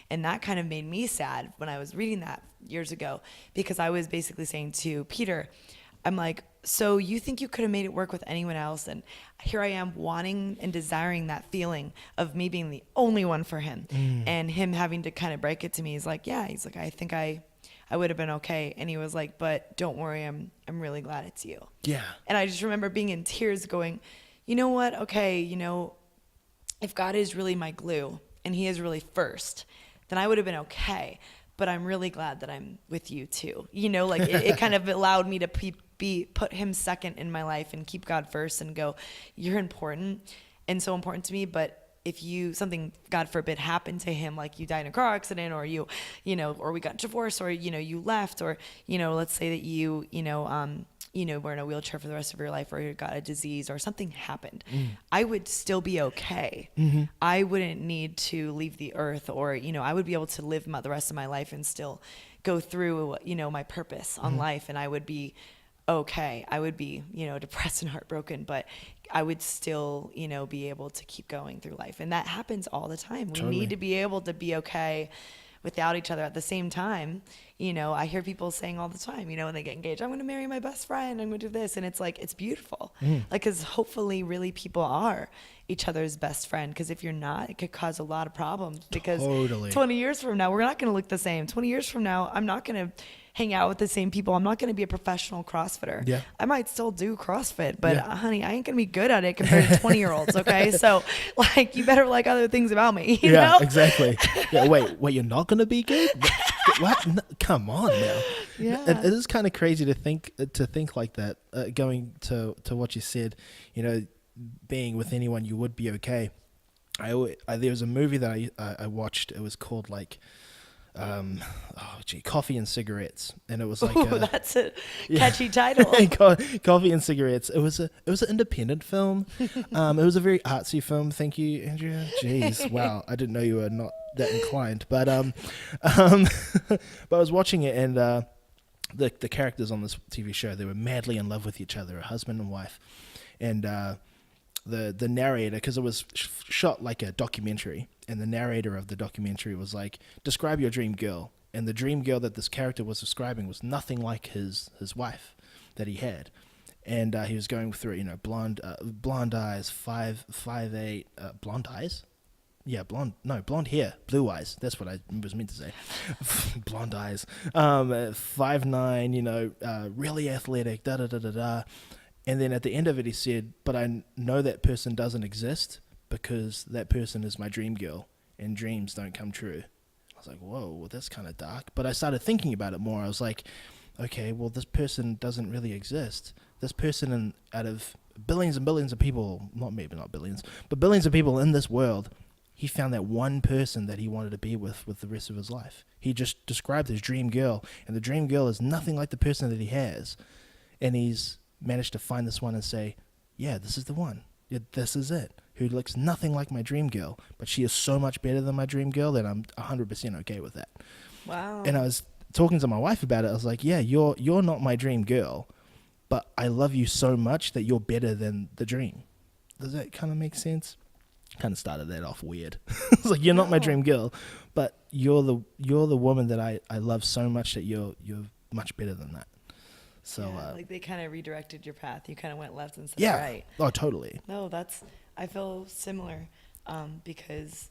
that kind of made me sad when I was reading that years ago, because I was basically saying to Peter, I'm like, so you think you could have made it work with anyone else? And here I am wanting and desiring that feeling of me being the only one for him, and him having to kind of break it to me. He's like, I think I would have been okay. And he was like, but don't worry, I'm really glad it's you. Yeah. And I just remember being in tears going, you know what? Okay. If God is really my glue and he is really first, then I would have been okay. But I'm really glad that I'm with you too. It kind of allowed me to put him second in my life and keep God first and go, you're important and so important to me. But if something, God forbid, happened to him, like you died in a car accident, or or we got divorced, or, you left, or, let's say that you were in a wheelchair for the rest of your life, or you got a disease or something happened, I would still be okay. I wouldn't need to leave the earth, or, I would be able to live the rest of my life and still go through, my purpose on life. And I would be okay. I would be, depressed and heartbroken, but I would still, be able to keep going through life. And that happens all the time. We need to be able to be okay without each other at the same time. I hear people saying all the time, when they get engaged, I'm going to marry my best friend, I'm going to do this. And it's like, it's beautiful. Because hopefully really people are each other's best friend. Because if you're not, it could cause a lot of problems. Because 20 years from now, we're not going to look the same. 20 years from now, I'm not going to hang out with the same people. I'm not going to be a professional CrossFitter. Yeah. I might still do CrossFit, but honey, I ain't going to be good at it compared to 20-year-olds. Okay. So you better like other things about me. You know? Exactly. Yeah. Wait, you're not going to be good? What? No, come on now. Yeah. It is kind of crazy to think like that, going to what you said, being with anyone, you would be okay. There was a movie that I watched. It was called Coffee and Cigarettes, and it was like, that's a catchy title. Coffee and Cigarettes. It was an independent film. It was a very artsy film. Thank you, Andrea. Jeez, wow, I didn't know you were not that inclined. But but I was watching it, and the characters on this TV show, they were madly in love with each other, a husband and wife, and the narrator, because it was shot like a documentary, and the narrator of the documentary was like, describe your dream girl. And the dream girl that this character was describing was nothing like his wife that he had. and he was going through, blonde eyes, 5'8", blonde eyes. Yeah, blonde hair, blue eyes. That's what I was meant to say. Blonde eyes. 5'9", really athletic, da-da-da-da-da. And then at the end of it, he said, but I know that person doesn't exist because that person is my dream girl, and dreams don't come true. I was like, whoa, well, that's kind of dark. But I started thinking about it more. I was like, okay, well, this person doesn't really exist. This person out of billions and billions of people, maybe not billions, but billions of people in this world, he found that one person that he wanted to be with the rest of his life. He just described his dream girl, and the dream girl is nothing like the person that he has. And he's managed to find this one and say, yeah, this is the one. Yeah, this is it. Who looks nothing like my dream girl, but she is so much better than my dream girl that I'm 100% okay with that. Wow. And I was talking to my wife about it. I was like, yeah, you're not my dream girl, but I love you so much that you're better than the dream. Does that kind of make sense? Kind of started that off weird. It's like, you're not my dream girl, but you're the woman that I love so much that you're much better than that. So like they kind of redirected your path. You kind of went left instead of right. Oh, totally. No, I feel similar because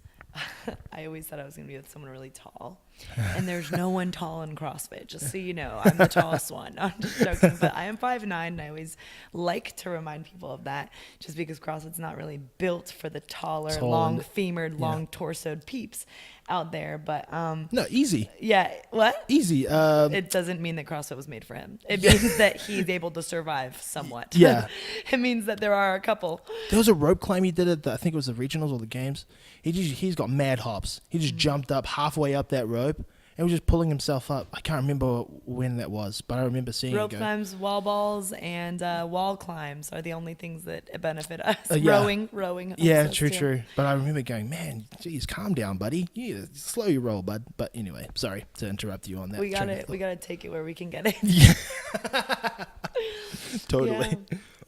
I always thought I was going to be with someone really tall. And there's no one tall in CrossFit, just so you know. I'm the tallest one. No, I'm just joking. But I am 5'9", and I always like to remind people of that, just because CrossFit's not really built for the taller, long-femored, long-torsoed peeps out there. But no, easy. Yeah, what? Easy. It doesn't mean that CrossFit was made for him. It means that he's able to survive somewhat. Yeah. It means that there are a couple. There was a rope climb he did I think it was the regionals or the games. He's got mad hops. He just jumped up halfway up that rope and was just pulling himself up. I can't remember when that was, but I remember seeing rope it go. climbs, wall balls, and wall climbs are the only things that benefit us. Yeah. Rowing. Yeah, true. But I remember going, man, geez, calm down, buddy. You slow your roll, bud. But anyway, sorry to interrupt you on that. We gotta take it where we can get it. Yeah. Totally.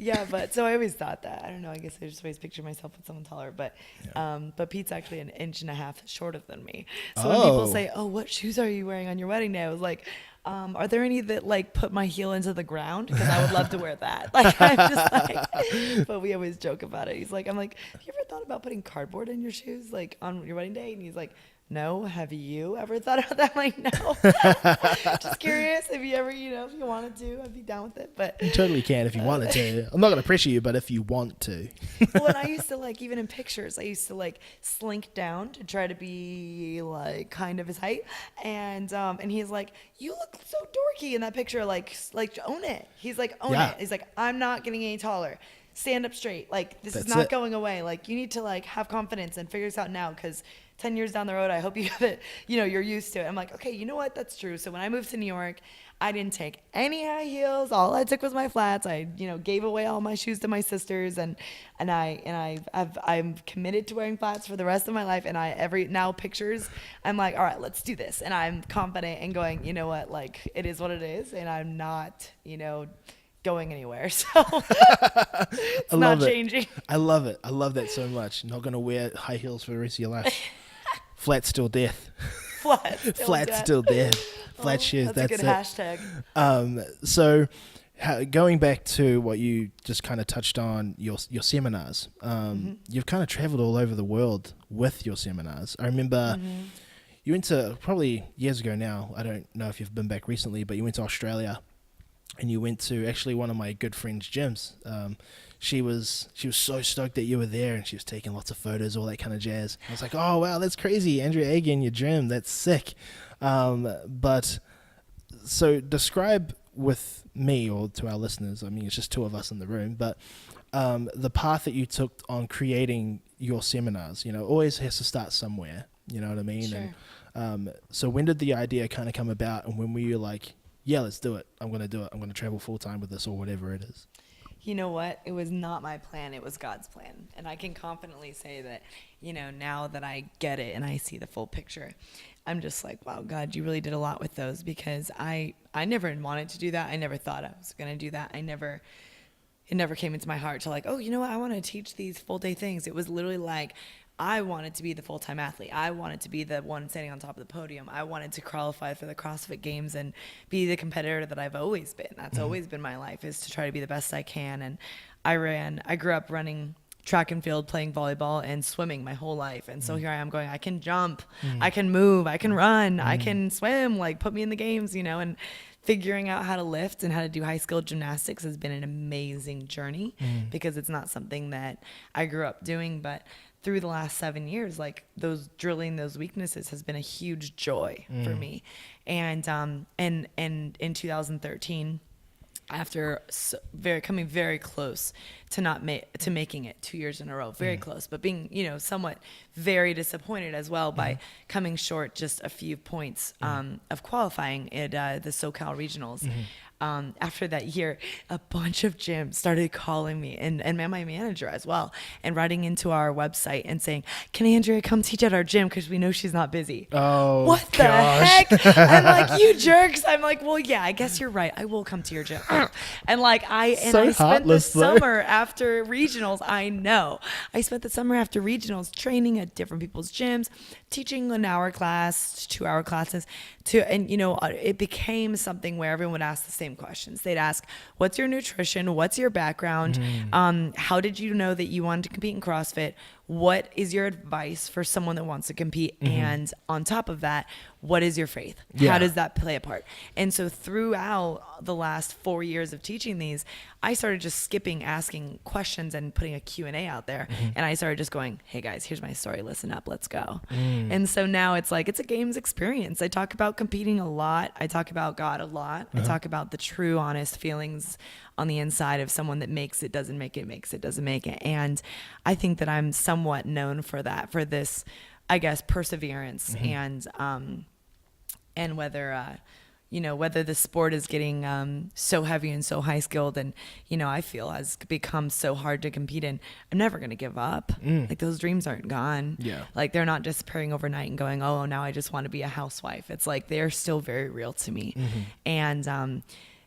Yeah, but so I always thought that. I don't know. I guess I just always picture myself with someone taller. But but Pete's actually 1.5 inches shorter than me. So when people say, "Oh, what shoes are you wearing on your wedding day?" I was like, "Are there any that like put my heel into the ground? Because I would love to wear that." Like I'm just like, but we always joke about it. I'm like, "Have you ever thought about putting cardboard in your shoes like on your wedding day?" And he's like, no. Have you ever thought about that? I'm like, no. Just curious if you ever, if you wanted to, I'd be down with it. But you totally can if you wanted to. I'm not going to pressure you, but if you want to. Well, and I used to even in pictures, I used to slink down to try to be kind of his height. And he's like, you look so dorky in that picture. Like own it. He's like, own it. He's like, I'm not getting any taller. Stand up straight. This is not going away. You need to have confidence and figure this out now, because 10 years down the road, I hope you have it, you're used to it. I'm like, okay, you know what? That's true. So when I moved to New York, I didn't take any high heels. All I took was my flats. I, gave away all my shoes to my sisters, and I'm committed to wearing flats for the rest of my life. And now pictures, I'm like, all right, let's do this. And I'm confident and going, you know what? It is what it is. And I'm not, going anywhere. So it's not changing. I love it. I love that so much. Not going to wear high heels for the rest of your life. Flat still death. Flat still death. Flat shoes. That's a good hashtag. So going back to what you just kind of touched on, your seminars, you've kind of traveled all over the world with your seminars. I remember you went to, probably years ago now, I don't know if you've been back recently, but you went to Australia. And you went to actually one of my good friend's gyms. She was so stoked that you were there, and she was taking lots of photos, all that kind of jazz. I was like, oh wow, that's crazy, Andrea Ager in your gym, that's sick. But so describe with me, or to our listeners, I mean it's just two of us in the room, but the path that you took on creating your seminars. Always has to start somewhere. You know what I mean? Sure. And so when did the idea kind of come about, and when were you like, yeah, let's do it. I'm going to do it. I'm going to travel full time with this, or whatever it is. You know what? It was not my plan. It was God's plan. And I can confidently say that, now that I get it and I see the full picture, I'm just like, wow, God, you really did a lot with those, because I never wanted to do that. I never thought I was going to do that. It never came into my heart to oh, you know what? I want to teach these full day things. It was literally I wanted to be the full-time athlete. I wanted to be the one standing on top of the podium. I wanted to qualify for the CrossFit Games and be the competitor that I've always been. That's always been my life, is to try to be the best I can. And I grew up running track and field, playing volleyball and swimming my whole life. And so here I am going, I can jump, I can move, I can run, I can swim, like put me in the games, you know, and figuring out how to lift and how to do high skill gymnastics has been an amazing journey because it's not something that I grew up doing, but through the last 7 years, like drilling those weaknesses has been a huge joy for me. And in 2013, after coming very close to making it 2 years in a row, very close, but being, you know, somewhat very disappointed as well by coming short just a few points of qualifying at the SoCal Regionals. After that year, a bunch of gyms started calling me and my manager as well, and writing into our website and saying, "Can Andrea come teach at our gym? Because we know she's not busy." Oh, what the heck? I'm like, you jerks. I'm like, well, yeah, I guess you're right. I will come to your gym. And like I spent the summer after regionals. I spent the summer after regionals training at different people's gyms, teaching an hour class, 2 hour classes and you know, it became something where everyone would ask the same questions. They'd ask, what's your nutrition? What's your background? How did you know that you wanted to compete in CrossFit? What is your advice for someone that wants to compete? And on top of that, what is your faith? How does that play a part? And so throughout the last 4 years of teaching these, I started just skipping asking questions and putting a Q&A out there. And I started just going, hey guys, here's my story. Listen up, let's go. And so now it's like, it's a games experience. I talk about competing a lot. I talk about God a lot. I talk about the true, honest feelings on the inside of someone that makes it, doesn't make it, makes it, doesn't make it. And I think that I'm somewhat known for that, for this, I guess, perseverance and whether, you know, whether the sport is getting so heavy and so high skilled and, you know, I feel has become so hard to compete in, I'm never going to give up. Like those dreams aren't gone. Yeah. Like they're not disappearing overnight and going, oh, now I just want to be a housewife. It's like, they're still very real to me.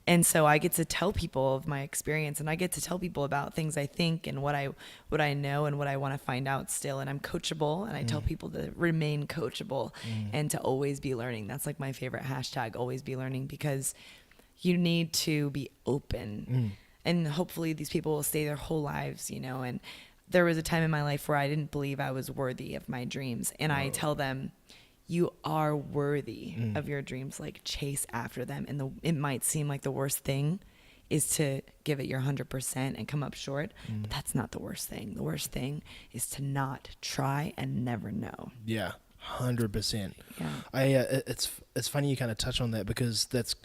And so I get to tell people of my experience, and I get to tell people about things I think and what I know and what I want to find out still. And I'm coachable, and I tell people to remain coachable and to always be learning. That's like my favorite hashtag, always be learning, because you need to be open. And hopefully these people will stay their whole lives, you know. And there was a time in my life where I didn't believe I was worthy of my dreams. And I tell them, you are worthy of your dreams. Like, chase after them. And it might seem like the worst thing is to give it your 100% and come up short. But that's not the worst thing. The worst thing is to not try and never know. Yeah, 100%. Yeah. It's funny you kind of touch on that, because that's,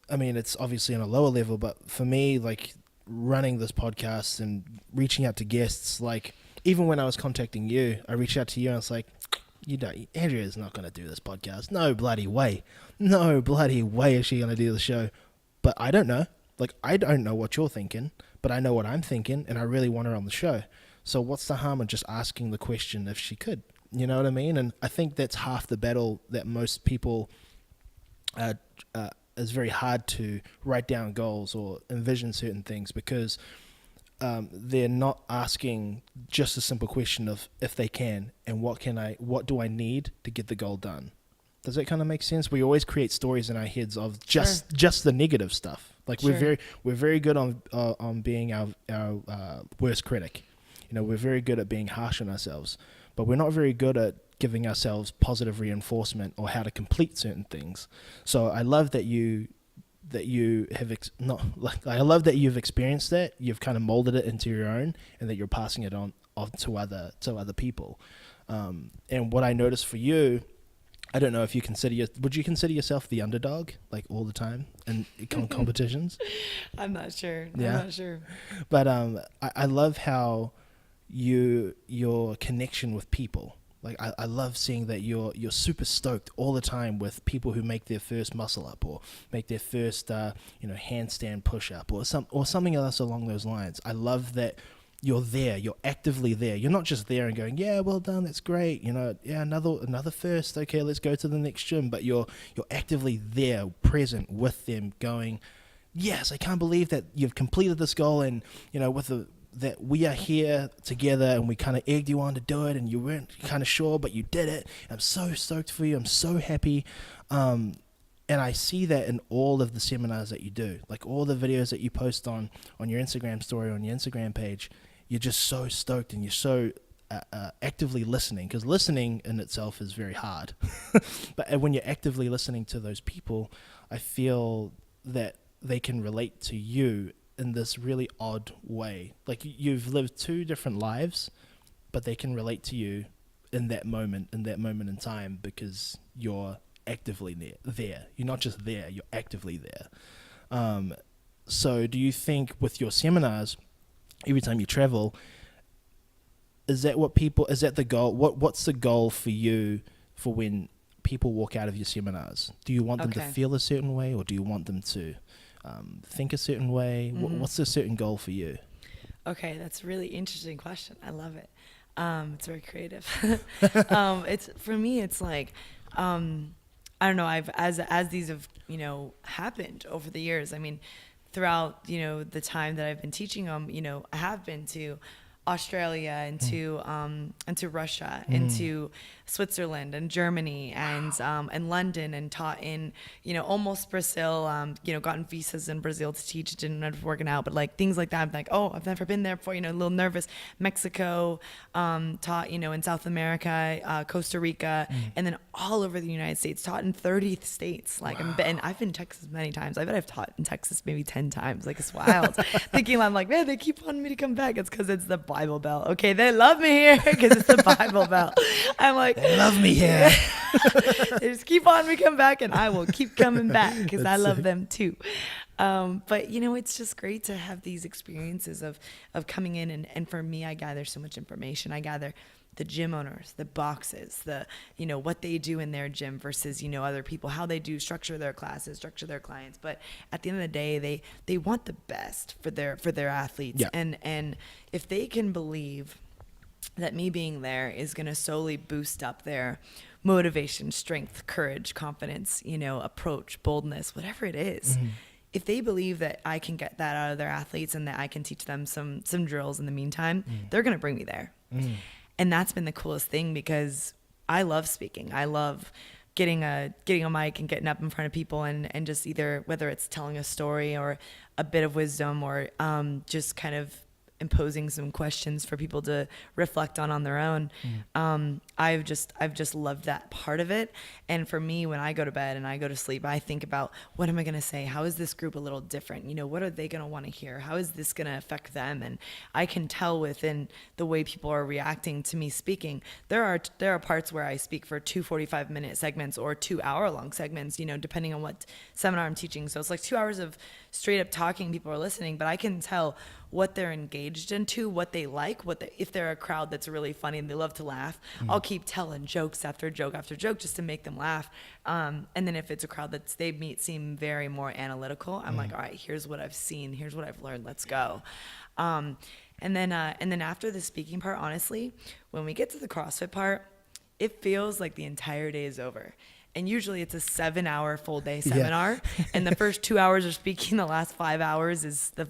I mean, it's obviously on a lower level, but for me, like running this podcast and reaching out to guests, like even when I was contacting you, I reached out to you and I was like, Andrea's not going to do this podcast. No bloody way is she going to do the show. But I don't know. Like, I don't know what you're thinking, but I know what I'm thinking, and I really want her on the show. So what's the harm in just asking the question if she could? You know what I mean? And I think that's half the battle that most people is very hard to write down goals or envision certain things, because they're not asking just a simple question of if they can and what do I need to get the goal done. Does that kind of make sense? We always create stories in our heads of just the negative stuff. Like we're very good on being our worst critic. You know, we're very good at being harsh on ourselves, but we're not very good at giving ourselves positive reinforcement or how to complete certain things. So I love that you have I love that you've experienced that, you've kind of molded it into your own, and that you're passing it on to other people. And what I noticed for you, I don't know if you would you consider yourself the underdog, like all the time in competitions? I'm not sure. Yeah. I'm not sure. But I love how your connection with people. Like I love seeing that you're super stoked all the time with people who make their first muscle up or make their first handstand push up or something else along those lines. I love that you're there. You're actively there. You're not just there and going, yeah, well done, that's great. You know, yeah, another first. Okay, let's go to the next gym. But you're actively there, present with them, going, yes, I can't believe that you've completed this goal, and you know, with the that we are here together, and we kind of egged you on to do it, and you weren't kind of sure, but you did it. I'm so stoked for you. I'm so happy. And I see that in all of the seminars that you do, like all the videos that you post on your Instagram story, on your Instagram page. You're just so stoked, and you're so actively listening, because listening in itself is very hard. But when you're actively listening to those people, I feel that they can relate to you in this really odd way. Like you've lived two different lives, but they can relate to you in that moment in time, because you're actively there. You're not just there, you're actively there. So do you think with your seminars, every time you travel, is that the goal? What's the goal for you for when people walk out of your seminars? Do you want them to feel a certain way, or do you want them to think a certain way? What's the certain goal for you? Okay, that's a really interesting question. I love it. It's very creative. It's for me. It's like I don't know. As these have happened over the years. I mean, throughout the time that I've been teaching them, I have been to Australia and to Russia, into Switzerland and Germany and London, and taught in almost Brazil. Gotten visas in Brazil to teach. It didn't end up working out, but like things like that. I'm like, oh, I've never been there before. A little nervous. Mexico, taught in South America, Costa Rica, and then all over the United States. Taught in 30 states. Like, wow. And I've been to Texas many times. I bet I've taught in Texas maybe 10 times. Like, it's wild. Thinking I'm like, man, they keep wanting me to come back. It's because it's the Bible Belt. Okay, they love me here because it's the Bible Belt. I'm like, they love me here. They just keep on me come back, and I will keep coming back because I love them too. But it's just great to have these experiences of coming in, and for me, I gather so much information. I gather the gym owners, the boxes, the what they do in their gym versus other people, how they do structure their classes, structure their clients. But at the end of the day, they want the best for their athletes. Yeah. And if they can believe that me being there is going to solely boost up their motivation, strength, courage, confidence, approach, boldness, whatever it is. Mm-hmm. If they believe that I can get that out of their athletes and that I can teach them some drills in the meantime, they're going to bring me there. And that's been the coolest thing, because I love speaking. I love getting a mic and getting up in front of people and just either, whether it's telling a story or a bit of wisdom, or just kind of imposing some questions for people to reflect on their own. I've just loved that part of it. And for me, when I go to bed and I go to sleep, I think about, what am I going to say? How is this group a little different? What are they going to want to hear? How is this going to affect them? And I can tell within the way people are reacting to me speaking. There are parts where I speak for 2 45-minute segments or 2 hour-long segments, depending on what seminar I'm teaching. So it's like 2 hours of straight up talking, people are listening, but I can tell what they're engaged into, what they like, if they're a crowd that's really funny and they love to laugh, I'll keep telling jokes after joke after joke just to make them laugh. And then if it's a crowd that seem very more analytical, I'm like, all right, here's what I've seen, here's what I've learned, let's go. And then after the speaking part, honestly, when we get to the CrossFit part, it feels like the entire day is over. And usually it's a 7-hour full day seminar. Yeah. And the first 2 hours are speaking. The last 5 hours is the,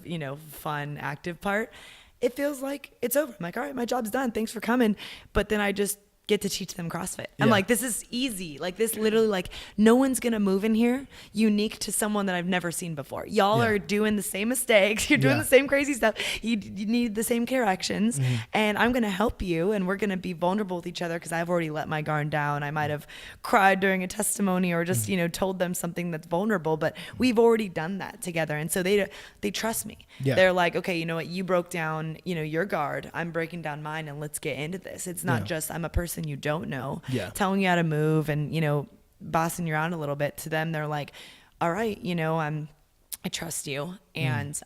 fun, active part. It feels like it's over. I'm like, all right, my job's done. Thanks for coming. But then I just get to teach them CrossFit. I'm like, this is easy. Like, this literally, like, no one's going to move in here unique to someone that I've never seen before. Y'all are doing the same mistakes. You're doing the same crazy stuff. You need the same corrections. And I'm going to help you. And we're going to be vulnerable with each other, because I've already let my guard down. I might have cried during a testimony, or just, told them something that's vulnerable. But we've already done that together. And so they trust me. Yeah. They're like, okay, you know what? You broke down, your guard. I'm breaking down mine, and let's get into this. It's not just I'm a person you don't know, telling you how to move and, bossing you around a little bit. To them, they're like, all right, I trust you, and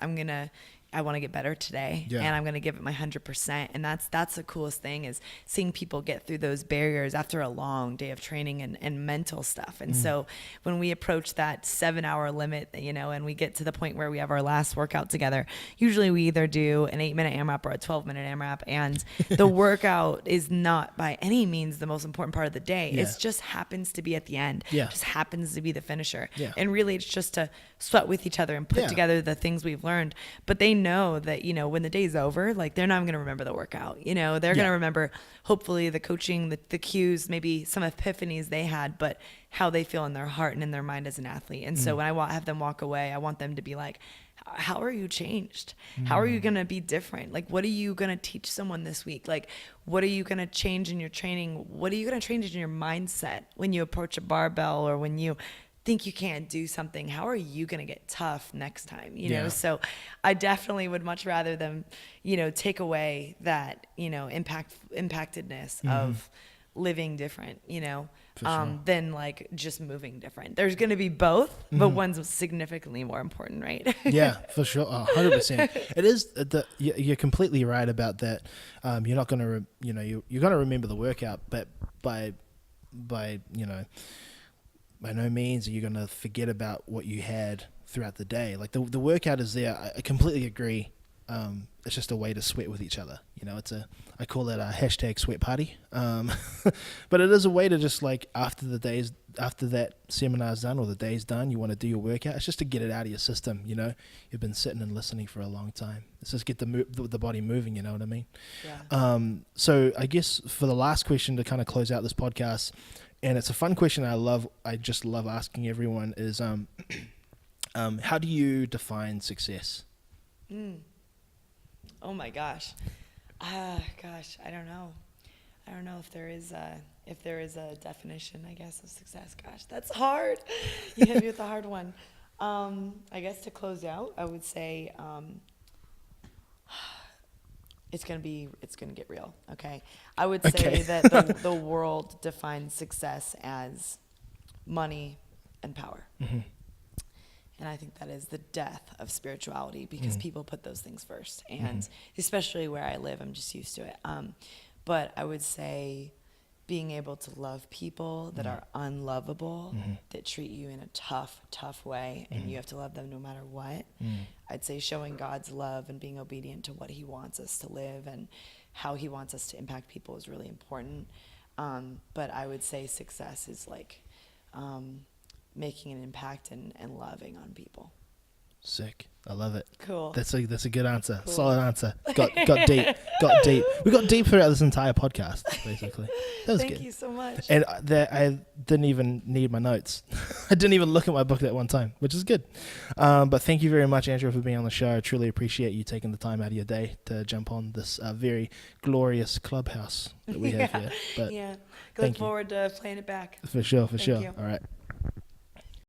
I want to get better today, and I'm going to give it my 100%. And that's the coolest thing, is seeing people get through those barriers after a long day of training and mental stuff. And so when we approach that 7-hour limit, and we get to the point where we have our last workout together, usually we either do an 8-minute AMRAP or a 12-minute AMRAP. And the workout is not by any means the most important part of the day. It just happens to be at the end. Just happens to be the finisher. And really, it's just to sweat with each other and put together the things we've learned. But they know that, you know, when the day's over, like they're not going to remember the workout, you know, they're going to remember hopefully the coaching, the cues, maybe some epiphanies they had, but how they feel in their heart and in their mind as an athlete. And so when I have them walk away, I want them to be like, how are you changed? How are you going to be different? Like, what are you going to teach someone this week? Like, what are you going to change in your training? What are you going to change in your mindset when you approach a barbell or when you think you can't do something? How are you going to get tough next time? You know, so I definitely would much rather them, you know, take away that, you know, impactedness of living different, you know, than like just moving different. There's going to be both, but one's significantly more important, right? Yeah, for sure. 100%. It is you're completely right about that. You're not going to, you're going to remember the workout, but by no means are you going to forget about what you had throughout the day. Like the workout is there. I completely agree. It's just a way to sweat with each other. You know, I call it a hashtag sweat party. But it is a way to just like after that seminar's done or the day's done, you want to do your workout. It's just to get it out of your system. You know, you've been sitting and listening for a long time. It's just get the body moving. You know what I mean? Yeah. So I guess for the last question to kind of close out this podcast, and it's a fun question I just love asking everyone is, how do you define success? Oh my gosh. I don't know. I don't know if there is a definition, I guess, of success. Gosh, that's hard. You hit me with a hard one. I guess to close out, I would say, it's gonna get real. Okay. I would say that the world defines success as money and power. Mm-hmm. And I think that is the death of spirituality because people put those things first. And especially where I live, I'm just used to it. But I would say being able to love people that are unlovable, that treat you in a tough way, and you have to love them no matter what. I'd say showing God's love and being obedient to what he wants us to live and how he wants us to impact people is really important. But I would say success is like making an impact and loving on people. Sick. I love it. Cool. That's a good answer. Cool. Solid answer. Got deep. We got deep throughout this entire podcast, basically. That was good. Thank you so much. And I didn't even need my notes. I didn't even look at my book that one time, which is good. But thank you very much, Andrea, for being on the show. I truly appreciate you taking the time out of your day to jump on this very glorious clubhouse that we have here. But Look forward to playing it back. For sure. Thank you. All right.